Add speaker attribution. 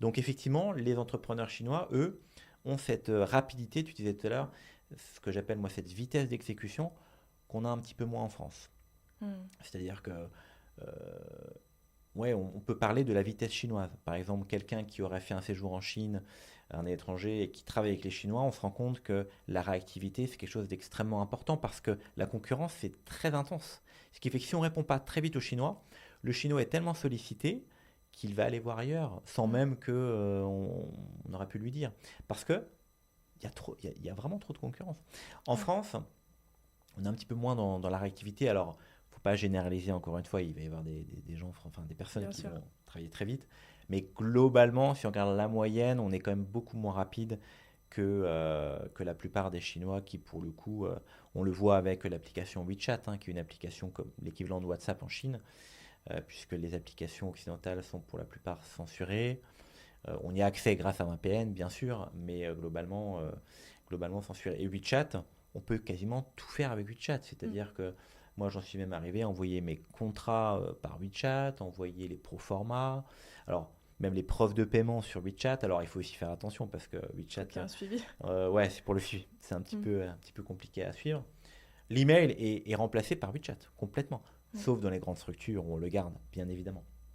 Speaker 1: Donc effectivement, les entrepreneurs chinois, eux, ont cette rapidité, tu disais tout à l'heure, ce que j'appelle moi cette vitesse d'exécution qu'on a un petit peu moins en France.
Speaker 2: Hmm.
Speaker 1: C'est-à-dire que, ouais, on peut parler de la vitesse chinoise. Par exemple, quelqu'un qui aurait fait un séjour en Chine, un étranger, et qui travaille avec les Chinois, on se rend compte que la réactivité, c'est quelque chose d'extrêmement important parce que la concurrence, c'est très intense. Ce qui fait que si on ne répond pas très vite aux Chinois, le Chinois est tellement sollicité qu'il va aller voir ailleurs, sans
Speaker 2: Hmm.
Speaker 1: même que, on aurait pu lui dire. Parce que il y a vraiment trop de concurrence. En
Speaker 2: Ouais,
Speaker 1: France, on est un petit peu moins dans la réactivité. Alors, faut pas généraliser encore une fois, il va y avoir des gens, enfin des personnes
Speaker 2: bien
Speaker 1: qui
Speaker 2: sûr.
Speaker 1: vont travailler très vite. Mais globalement, si on regarde la moyenne, on est quand même beaucoup moins rapide que la plupart des Chinois qui, pour le coup, on le voit avec l'application WeChat, hein, qui est une application comme l'équivalent de WhatsApp en Chine, puisque les applications occidentales sont pour la plupart censurées. On y a accès grâce à un VPN, bien sûr, mais globalement censuré. Et WeChat, on peut quasiment tout faire avec WeChat.
Speaker 2: Hmm.
Speaker 1: C'est-à-dire que moi, j'en suis même arrivé à envoyer mes contrats par WeChat, envoyer les proformas, alors même les preuves de paiement sur WeChat. Alors, il faut aussi faire attention parce que
Speaker 2: Faut
Speaker 1: WeChat,
Speaker 2: qu'il y ait un suivi.
Speaker 1: ouais, c'est pour le suivi. C'est
Speaker 2: Hmm.
Speaker 1: un petit peu compliqué à suivre. L'email est remplacé par WeChat, complètement.
Speaker 2: Hmm.
Speaker 1: Sauf dans les grandes structures où on le garde, bien évidemment.